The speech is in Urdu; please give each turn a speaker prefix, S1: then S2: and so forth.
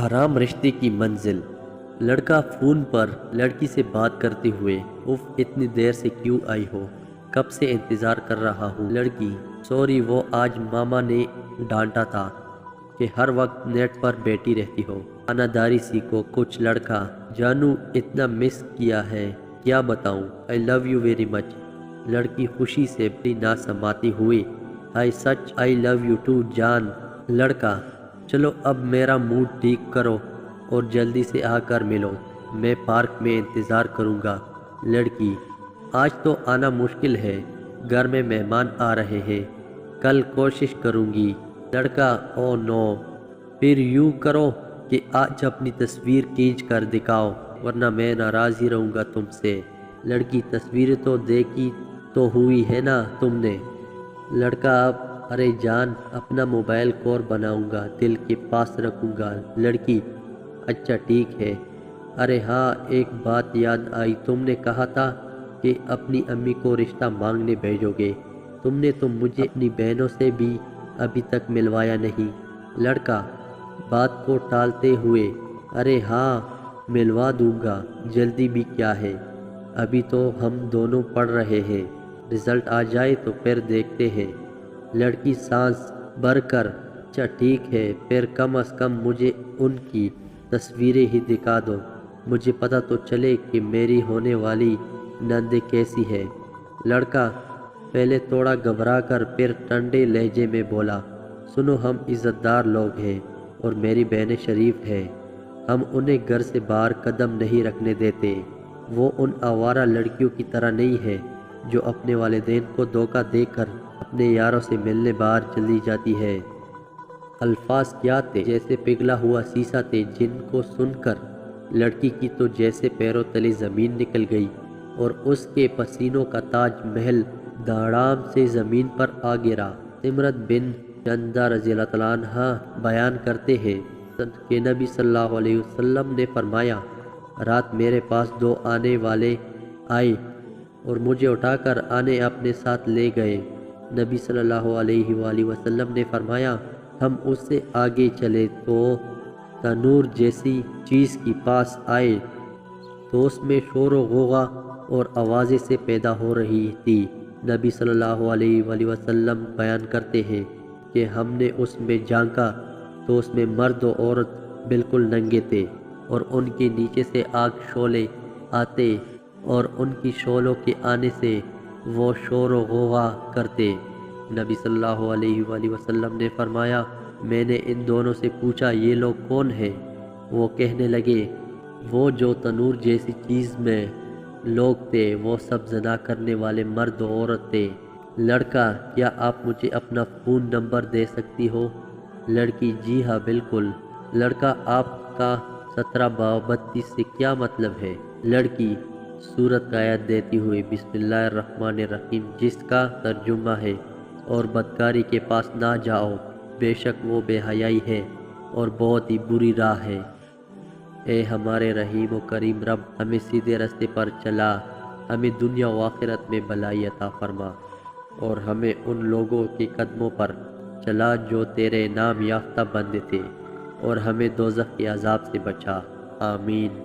S1: حرام رشتے کی منزل۔ لڑکا فون پر لڑکی سے بات کرتے ہوئے، اف اتنی دیر سے کیوں آئی ہو؟ کب سے انتظار کر رہا ہوں۔ لڑکی، سوری وہ آج ماما نے ڈانٹا تھا کہ ہر وقت نیٹ پر بیٹھی رہتی ہو، خانہ سیکھو کچھ۔ لڑکا، جانو اتنا مس کیا ہے کیا بتاؤں، آئی لو یو ویری مچ۔ لڑکی خوشی سے بھی نہ سماتی ہوئی، ہائی سچ آئی لو یو ٹو جان۔ لڑکا، چلو اب میرا موڈ ٹھیک کرو اور جلدی سے آ کر ملو، میں پارک میں انتظار کروں گا۔ لڑکی، آج تو آنا مشکل ہے، گھر میں مہمان آ رہے ہیں، کل کوشش کروں گی۔ لڑکا، او نو، پھر یوں کرو کہ آج اپنی تصویر کھینچ کر دکھاؤ ورنہ میں ناراض ہی رہوں گا تم سے۔ لڑکی، تصویریں تو دیکھی تو ہوئی ہے نا تم نے۔ لڑکا، ارے جان، اپنا موبائل کور بناؤں گا، دل کے پاس رکھوں گا۔ لڑکی، اچھا ٹھیک ہے۔ ارے ہاں، ایک بات یاد آئی، تم نے کہا تھا کہ اپنی امی کو رشتہ مانگنے بھیجو گے، تم نے تو مجھے اپنی بہنوں سے بھی ابھی تک ملوایا نہیں۔ لڑکا، بات کو ٹالتے ہوئے، ارے ہاں ملوا دوں گا، جلدی بھی کیا ہے، ابھی تو ہم دونوں پڑھ رہے ہیں، رزلٹ آ جائے تو پھر دیکھتے ہیں۔ لڑکی سانس بھر کر، اچھا ٹھیک ہے، پھر کم از کم مجھے ان کی تصویریں ہی دکھا دو، مجھے پتہ تو چلے کہ میری ہونے والی نند کیسی ہے۔ لڑکا پہلے تھوڑا گھبرا کر پھر ٹھنڈے لہجے میں بولا، سنو ہم عزت دار لوگ ہیں اور میری بہنیں شریف ہیں، ہم انہیں گھر سے باہر قدم نہیں رکھنے دیتے، وہ ان آوارہ لڑکیوں کی طرح نہیں ہے جو اپنے والدین کو دھوکہ دے کر اپنے یاروں سے ملنے باہر چلی جاتی ہے۔ الفاظ کیا تھے، جیسے پگھلا ہوا سیسا تھے، جن کو سن کر لڑکی کی تو جیسے پیروں تلے زمین نکل گئی اور اس کے پسینوں کا تاج محل دھڑام سے زمین پر آ گرا۔ سمرت بن جندہ رضی اللہ تعالیٰ عنہ بیان کرتے ہیں کہ نبی صلی اللہ علیہ وسلم نے فرمایا، رات میرے پاس دو آنے والے آئے اور مجھے اٹھا کر آنے اپنے ساتھ لے گئے۔ نبی صلی اللہ علیہ وآلہ وسلم نے فرمایا، ہم اس سے آگے چلے تو تنور جیسی چیز کے پاس آئے تو اس میں شور و غوغا اور آوازیں سے پیدا ہو رہی تھی۔ نبی صلی اللہ علیہ وآلہ وسلم بیان کرتے ہیں کہ ہم نے اس میں جھانکا تو اس میں مرد و عورت بالکل ننگے تھے اور ان کے نیچے سے آگ شعلے آتے اور ان کی شعلوں کے آنے سے وہ شور و غوغا کرتے۔ نبی صلی اللہ علیہ وآلہ وسلم نے فرمایا، میں نے ان دونوں سے پوچھا یہ لوگ کون ہیں؟ وہ کہنے لگے، وہ جو تنور جیسی چیز میں لوگ تھے، وہ سب زنا کرنے والے مرد و عورت تھے۔ لڑکا، کیا آپ مجھے اپنا فون نمبر دے سکتی ہو؟ لڑکی، جی ہاں بالکل۔ لڑکا، آپ کا 1732 سے کیا مطلب ہے؟ لڑکی، سورت کا آیت دیتی ہوئی، بسم اللہ الرحمن الرحیم، جس کا ترجمہ ہے، اور بدکاری کے پاس نہ جاؤ، بے شک وہ بے حیائی ہے اور بہت ہی بری راہ ہے۔ اے ہمارے رحیم و کریم رب، ہمیں سیدھے راستے پر چلا، ہمیں دنیا و آخرت میں بھلائی عطا فرما اور ہمیں ان لوگوں کے قدموں پر چلا جو تیرے نام یافتہ بندے تھے، اور ہمیں دوزخ کے عذاب سے بچا، آمین۔